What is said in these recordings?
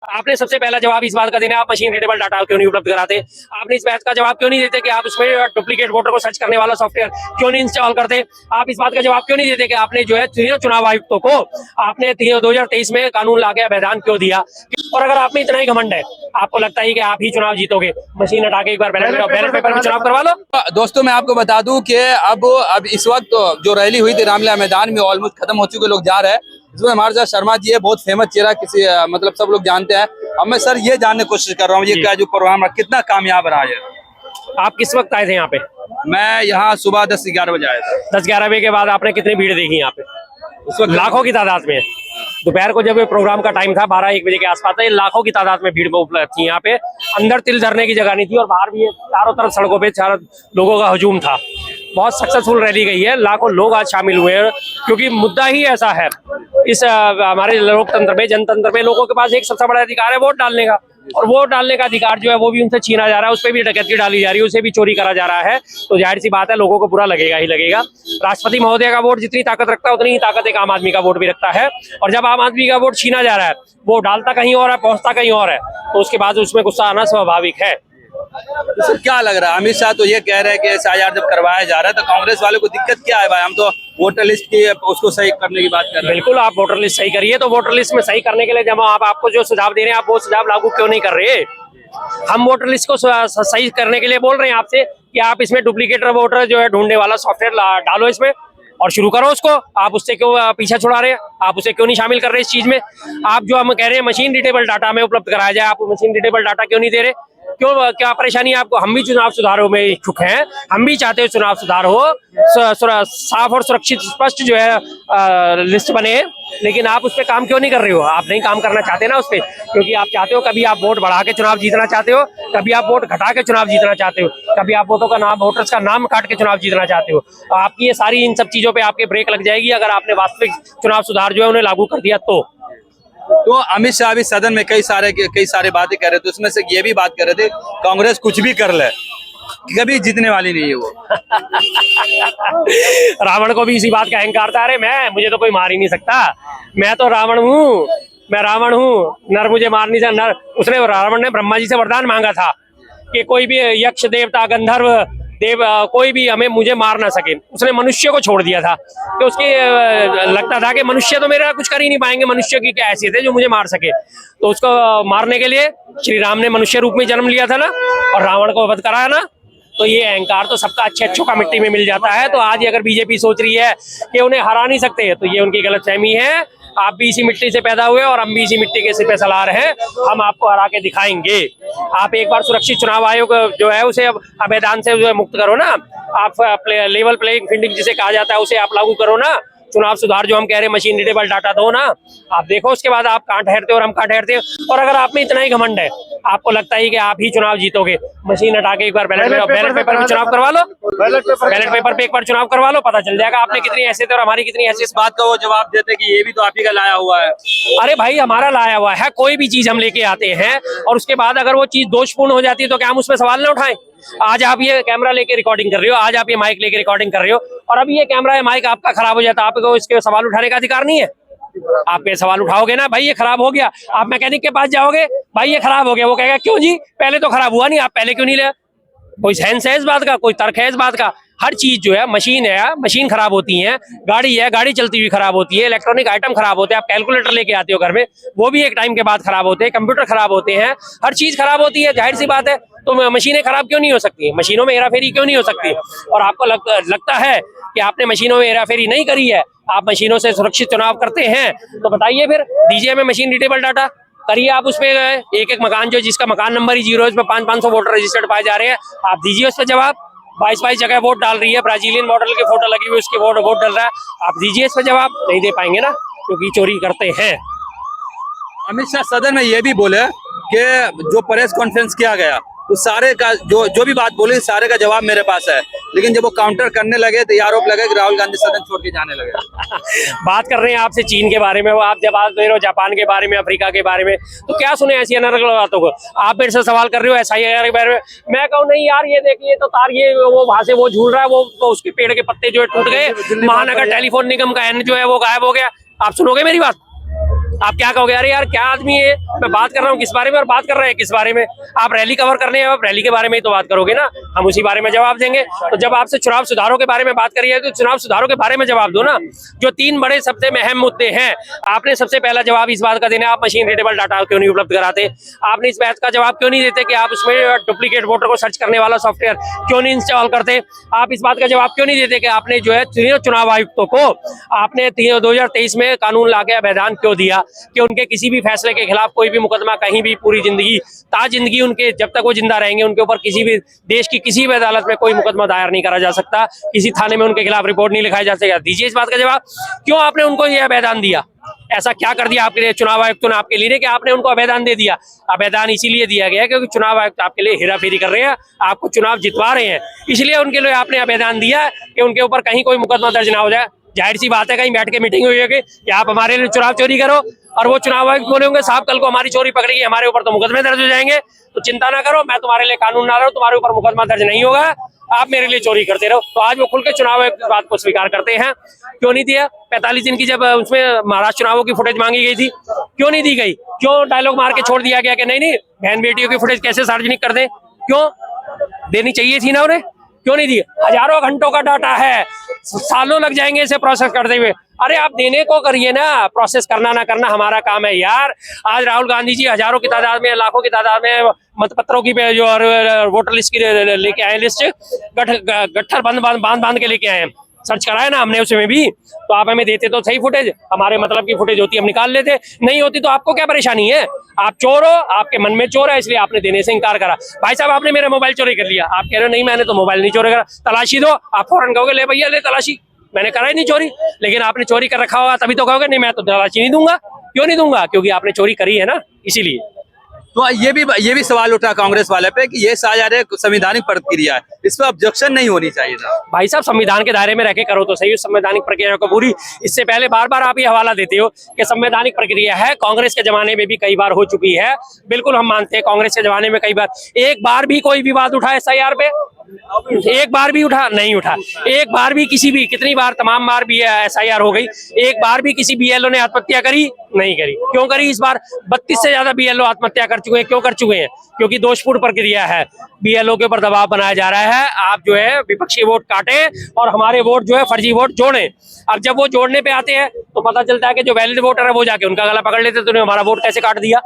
आपने सबसे पहला जवाब इस बात का देना, आप मशीन रीडेबल डाटा क्यों नहीं उपलब्ध कराते। आपने इस बात का जवाब क्यों नहीं देते कि आप उसमें डुप्लीकेट वोटर को सर्च करने वाला सॉफ्टवेयर क्यों नहीं इंस्टॉल करते। आप इस बात का जवाब क्यों नहीं देते कि आपने जो है चुनाव आयुक्तों को आपने 2023 में कानून ला के अवैधान क्यों दिया। और अगर आप में इतना ही घमंड है, आपको लगता है कि आप ही चुनाव जीतोगे, मशीन हटा के एक बार बैलेट पेपर में चुनाव करवा लो। दोस्तों मैं आपको बता दूं कि अब इस वक्त जो रैली हुई थी रामलीला मैदान में ऑलमोस्ट खत्म हो चुके, लोग जा रहे हैं। इसमें हमारे साथ शर्मा जी है, बहुत फेमस चेहरा, किसी मतलब सब लोग जानते हैं। अब मैं सर ये जानने की कोशिश कर रहा हूँ, ये क्या जो प्रोग्राम कितना कामयाब रहा है। आप किस वक्त आए थे यहाँ पे? मैं यहाँ सुबह 10-11 बजे आया था। 10-11 बजे के बाद आपने कितनी भीड़ देखी यहाँ पे? उस वक्त लाखों की तादाद में। दोपहर को जब ये प्रोग्राम का टाइम था 12-1 बजे के आसपास था, ये लाखों की तादाद में भीड़ उपलब्ध थी यहाँ पे। अंदर तिल धरने की जगह नहीं थी और बाहर भी चारों तरफ सड़कों पे चारों लोगों का हजूम था। बहुत सक्सेसफुल रैली गई है, लाखों लोग आज शामिल हुए हैं, क्योंकि मुद्दा ही ऐसा है। इस हमारे लोकतंत्र में, जनतंत्र में लोगों के पास एक सबसे बड़ा अधिकार है वोट डालने का, और वोट डालने का अधिकार जो है वो भी उनसे छीना जा रहा है, उस पर भी डकैती डाली जा रही है, उसे भी चोरी करा जा रहा है। तो जाहिर सी बात है लोगों को बुरा लगेगा ही लगेगा। राष्ट्रपति महोदय का वोट जितनी ताकत रखता है उतनी ही ताकत एक आम आदमी का वोट भी रखता है, और जब आम आदमी का वोट छीना जा रहा है, वो डालता कहीं और है, पहुंचता कहीं और है, तो उसके बाद उसमें गुस्सा आना स्वाभाविक है। तो सर क्या लग रहा है, अमित शाह तो ये कह रहे हैं कि SIR जब करवाया जा रहा है तो कांग्रेस वालों को दिक्कत क्या है भाई, हम तो वोटर लिस्ट की उसको सही करने की बात कर रहे हैं। बिल्कुल, आप वोटर लिस्ट सही करिए, तो वोटर लिस्ट में सही करने के लिए जब आप आपको जो सुझाव दे रहे हैं, आप वो सुझाव लागू क्यों नहीं कर रहे। हम वोटर लिस्ट को सही करने के लिए बोल रहे हैं आपसे कि आप इसमें डुप्लीकेट वोटर जो है ढूंढने वाला सॉफ्टवेयर डालो इसमें और शुरू करो उसको। आप उससे क्यों पीछे छुड़ा रहे हैं, आप उसे क्यों नहीं शामिल कर रहे इस चीज में। आप जो हम कह रहे हैं मशीन रीडेबल डाटा में उपलब्ध कराया जाए, आप मशीन रीडेबल डाटा क्यों नहीं दे रहे, क्यों, क्या परेशानी है आपको। हम भी चुनाव सुधारों में इच्छुक हैं, हम भी चाहते हैं चुनाव सुधार हो, साफ और सुरक्षित स्पष्ट जो है लिस्ट बने, लेकिन आप उस पर काम क्यों नहीं कर रहे हो। आप नहीं काम करना चाहते ना उस पर, क्योंकि आप चाहते हो कभी आप वोट बढ़ा के चुनाव जीतना चाहते हो, कभी आप वोट घटा के चुनाव जीतना चाहते हो, कभी आप वोटर्स का नाम काट के चुनाव जीतना चाहते हो। आपकी ये सारी इन सब चीजों पे आपके ब्रेक लग जाएगी अगर आपने वास्तविक चुनाव सुधार जो है उन्हें लागू कर दिया तो अमित शाह भी सदन में कई सारे बातें कर रहे थे, उसमें से ये भी बात कर रहे थे कांग्रेस कुछ भी कर ले कभी जीतने वाली नहीं है वो। रावण को भी इसी बात का अहंकार था, अरे मुझे तो कोई मार ही नहीं सकता, मैं तो रावण हूँ, मैं रावण हूँ, नर मुझे मार नहीं सकता। उसने रावण ने ब्रह्मा जी से वरदान मांगा था कि कोई भी यक्ष देवता गंधर्व देव कोई भी मुझे मार ना सके। उसने मनुष्य को छोड़ दिया था कि उसके लगता था कि मनुष्य तो मेरा कुछ कर ही नहीं पाएंगे, मनुष्य की क्या हैसियत है जो मुझे मार सके। तो उसको मारने के लिए श्री राम ने मनुष्य रूप में जन्म लिया था ना, और रावण को वध कराया ना। तो ये अहंकार तो सबका अच्छों का मिट्टी में मिल जाता है। तो आज अगर बीजेपी सोच रही है कि उन्हें हरा नहीं सकते, तो ये उनकी गलतफहमी है। आप भी इसी मिट्टी से पैदा हुए और हम भी इसी मिट्टी के सिर पे सलार हैं, हम आपको हरा के दिखाएंगे। आप एक बार सुरक्षित चुनाव आयोग जो है उसे अवैधान से मुक्त करो ना, आप लेवल प्लेइंग फील्डिंग जिसे कहा जाता है उसे आप लागू करो ना। चुनाव सुधार जो हम कह रहे हैं मशीन रीडेबल डाटा दो ना, आप देखो उसके बाद आप कहाँ ठहरते हो और हम कहाँ ठहरते हैं। और अगर आप में इतना ही घमंड है, आपको लगता है कि आप ही चुनाव जीतोगे, मशीन हटा के एक बार बैलेट पेपर में चुनाव करवा लो, बैलेट पेपर पे एक बार चुनाव करवा लो, पता चल जाएगा आपने कितनी हैसियत और हमारी कितनी हैसियत। इस बात का वो जवाब देते कि ये भी तो आप ही का लाया हुआ है। अरे भाई, हमारा लाया हुआ है, कोई भी चीज हम लेके आते हैं और उसके बाद अगर वो चीज दोषपूर्ण हो जाती है तो क्या हम उसमें सवाल ना उठाएं। आज आप ये कैमरा लेके रिकॉर्डिंग कर रहे हो, आज आप ये माइक लेके रिकॉर्डिंग कर रहे हो, और अभी ये कैमरा या माइक आपका खराब हो जाता है, आपको इसके सवाल उठाने का अधिकार नहीं है। आप ये सवाल उठाओगे ना, भाई ये खराब हो गया, आप मैकेनिक के पास जाओगे, भाई ये खराब हो गया, वो कहेगा क्यों जी, पहले तो खराब हुआ नहीं, आप पहले क्यों नहीं ले। कोई सेंस है इस बात का, कोई तर्क है इस बात का। हर चीज जो है, मशीन है, मशीन खराब होती है, गाड़ी है, गाड़ी चलती हुई खराब होती है, इलेक्ट्रॉनिक आइटम खराब होते हैं, आप कैलकुलेटर लेके आते हो घर में, वो भी एक टाइम के बाद खराब होते हैं, कंप्यूटर खराब होते हैं, हर चीज खराब होती है, जाहिर सी बात है। तो मशीनें खराब क्यों नहीं हो सकती, मशीनों में हेराफेरी क्यों नहीं हो सकती। और आपको लगता है कि आपने मशीनों में हेराफेरी नहीं करी है, आप मशीनों से सुरक्षित चुनाव करते हैं, तो बताइए फिर, दीजिए हमें मशीन रीडेबल डाटा, करिए आप उसमें एक मकान जो जिसका मकान नंबर ही 0 है, उसमें 500 वोटर रजिस्टर्ड पाए जा रहे हैं, आप दीजिए उस पर जवाब। 22 जगह वोट डाल रही है, ब्राजीलियन मॉडल की फोटो लगी हुई उसके वोट डल रहा है, आप दीजिए इस पर जवाब। नहीं दे पाएंगे ना, क्योंकि चोरी करते हैं। अमित शाह सदन में ये भी बोले कि जो प्रेस कॉन्फ्रेंस किया गया तो सारे का जो भी बात बोली सारे का जवाब मेरे पास है, लेकिन जब वो काउंटर करने लगे तो ये आरोप लगे कि राहुल गांधी सदन छोड़ के जाने लगे। बात कर रहे हैं आपसे चीन के बारे में, वो आप जब बात दे रहे हो जापान के बारे में, अफ्रीका के बारे में, तो क्या सुने ऐसी अनर्गल बातों को। आप मेरे से सवाल कर रहे हो SIR के बारे में, मैं कहूँ नहीं यार ये देखिए तो तार ये वो वहां से वो झूल रहा है, वो उसके पेड़ के पत्ते जो है टूट गए, महानगर टेलीफोन निगम का N जो है वो गायब हो गया। आप सुनोगे मेरी बात, आप क्या कहोगे? अरे यार क्या आदमी है, मैं बात कर रहा हूँ किस बारे में और बात कर रहे हैं किस बारे में? आप रैली कवर करने हैं, आप रैली के बारे में ही तो बात करोगे ना, हम उसी बारे में जवाब देंगे। तो जब आपसे चुनाव सुधारों के बारे में बात करी है तो चुनाव सुधारों के बारे में जवाब दो ना। जो 3 बड़े सबसे अहम मुद्दे हैं, आपने सबसे पहला जवाब इस बात का देना, आप मशीन रीडेबल डाटा क्यों नहीं उपलब्ध कराते? आपने इस बात का जवाब क्यों नहीं देते कि आप उसमें डुप्लीकेट वोटर को सर्च करने वाला सॉफ्टवेयर क्यों नहीं इंस्टॉल करते? आप इस बात का जवाब क्यों नहीं देते कि आपने जो है चुनाव आयुक्तों को आपने 2023 में कानून लाके अभेदान क्यों दिया कि उनके किसी भी फैसले के खिलाफ कोई भी मुकदमा कहीं भी पूरी जिंदगी जिंदगी उनके जब तक वो जिंदा रहेंगे उनके ऊपर किसी भी देश की किसी भी अदालत में कोई मुकदमा दायर नहीं करा जा सकता, किसी थाने में उनके खिलाफ रिपोर्ट नहीं लिखाई जा सकती? दीजिए इस बात का जवाब, क्यों आपने उनको यह अभेदान दिया? ऐसा क्या कर दिया आपके लिए चुनाव आयुक्त ने आपके लिए कि आपने उनको अभेदान दे दिया? अभेदान इसीलिए दिया गया क्योंकि चुनाव आयुक्त आपके लिए हेराफेरी कर रहे हैं, आपको चुनाव जितवा रहे हैं, इसलिए उनके लिए आपने अभेदान दिया कि उनके ऊपर कहीं कोई मुकदमा दर्ज ना हो जाए। जाहिर सी बात है कहीं बैठ के मीटिंग हुई होगी कि आप हमारे लिए चुनाव चोरी करो, और वो चुनाव आयुक्त बोले होंगे साहब कल को हमारी चोरी पकड़ेगी, हमारे ऊपर तो मुकदमे दर्ज हो जाएंगे, तो चिंता ना करो, मैं तुम्हारे लिए कानून ला रहा हूँ, तुम्हारे ऊपर मुकदमा दर्ज नहीं होगा, आप मेरे लिए चोरी करते रहो। तो आज वो खुल के चुनाव आयुक्त बात को स्वीकार करते हैं। क्यों नहीं दिया? 45 दिन की जब उसमें महाराष्ट्र चुनावों की फुटेज मांगी गई थी, क्यों नहीं दी गई? क्यों डायलॉग मार के छोड़ दिया गया कि नहीं बहन बेटियों की फुटेज कैसे सार्वजनिक कर दें? क्यों देनी चाहिए थी ना उन्हें, क्यों नहीं दी? हजारों घंटों का डाटा है, सालों लग जाएंगे इसे प्रोसेस करते हुए। अरे आप देने को करिए ना, प्रोसेस करना ना करना हमारा काम है यार। आज राहुल गांधी जी हजारों की तादाद में, लाखों की तादाद में मतपत्रों की जो वोटर लिस्ट की लेके आए, लिस्ट गट्ठर बांध के लेके आए, सर्च कराया ना हमने उसमें भी। तो आप हमें देते तो सही फुटेज, हमारे मतलब की फुटेज होती हम निकाल लेते, नहीं होती तो आपको क्या परेशानी है? आप चोर हो, आपके मन में चोर है, इसलिए आपने देने से इनकार करा। भाई साहब आपने मेरा मोबाइल चोरी कर लिया, आप कह रहे हो नहीं मैंने तो मोबाइल नहीं चोरी करा, तलाशी दो, आप फौरन कहोगे ले भैया ले तलाशी, मैंने करा ही नहीं चोरी। लेकिन आपने चोरी कर रखा होगा तभी तो कहोगे नहीं मैं तो तलाशी नहीं दूंगा। क्यों नहीं दूंगा? क्योंकि आपने चोरी करी है ना, इसीलिए। तो ये भी सवाल उठा कांग्रेस वाले पे कि ये शायद संवैधानिक प्रक्रिया है, इस पर ऑब्जेक्शन नहीं होनी चाहिए था। भाई साहब संविधान के दायरे में रह के करो तो सही संवैधानिक प्रक्रिया को पूरी। इससे पहले बार बार आप ये हवाला देते हो कि संवैधानिक प्रक्रिया है, कांग्रेस के जमाने में भी कई बार हो चुकी है, बिल्कुल हम मानते हैं कांग्रेस के जमाने में कई बार। एक बार भी कोई विवाद उठा SIR पे? एक बार भी उठा? नहीं उठा। एक बार भी किसी भी, कितनी बार तमाम बार भी SIR हो गई, एक बार भी किसी BLO ने आत्महत्या करी? नहीं करी। क्यों करी? इस बार 32 से ज्यादा BLO आत्महत्या कर चुके हैं। क्यों कर चुके हैं? क्योंकि दोषपूर्ण प्रक्रिया है, BLO के ऊपर दबाव बनाया जा रहा है, आप जो है विपक्षी वोट काटे और हमारे वोट जो है फर्जी वोट जोड़े। अब जब वो जोड़ने पे आते हैं तो पता चलता है कि जो वैलिड वोटर है वो जाके उनका गला पकड़ लेते, तो हमारा वोट कैसे काट दिया?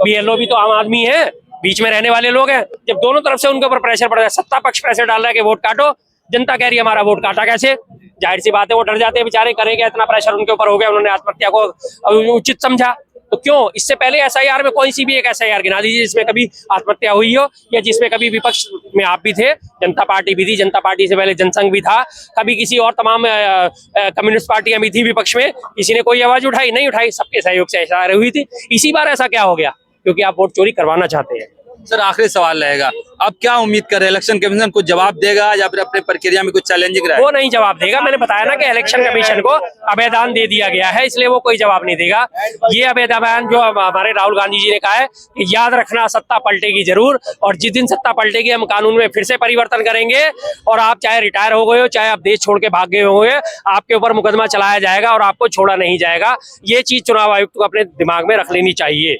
BLO भी तो आम आदमी है, बीच में रहने वाले लोग हैं। जब दोनों तरफ से उनके ऊपर प्रेशर पड़ रहा है, सत्ता पक्ष प्रेशर डाल रहा है कि वोट काटो, जनता कह रही है हमारा वोट काटा कैसे? जाहिर सी बात है वो डर जाते हैं बेचारे, करेंगे इतना प्रेशर उनके ऊपर हो गया, उन्होंने आत्महत्या को उचित समझा। तो क्यों इससे पहले SIR में कोई सी भी एक SIR गिना दीजिए जिसमें कभी आत्महत्या हुई हो, या जिसमें कभी विपक्ष में आप भी थे, जनता पार्टी भी थी, जनता पार्टी से पहले जनसंघ भी था, कभी किसी और तमाम कम्युनिस्ट पार्टियां भी थी विपक्ष में, किसी ने कोई आवाज उठाई? नहीं उठाई, सबके सहयोग से SIR हुई थी। इसी बार ऐसा क्या हो गया? क्योंकि आप वोट चोरी करवाना चाहते हैं। सर आखिरी सवाल रहेगा, अब क्या उम्मीद कर रहे हैं, इलेक्शन कमीशन कुछ जवाब देगा या फिर अपने प्रक्रिया में कुछ चैलेंजिंग रहेगा? वो नहीं जवाब देगा, मैंने बताया ना कि इलेक्शन कमीशन को अभेदान दे दिया गया है, इसलिए वो कोई जवाब नहीं देगा। ये अभेदान जो हमारे राहुल गांधी जी ने कहा है कि याद रखना सत्ता पलटेगी जरूर, और जिस दिन सत्ता पलटेगी हम कानून में फिर से परिवर्तन करेंगे, और आप चाहे रिटायर हो गए हो, चाहे आप देश छोड़ के भाग गए हो, आपके ऊपर मुकदमा चलाया जाएगा और आपको छोड़ा नहीं जाएगा। ये चीज चुनाव आयुक्त को अपने दिमाग में रख लेनी चाहिए।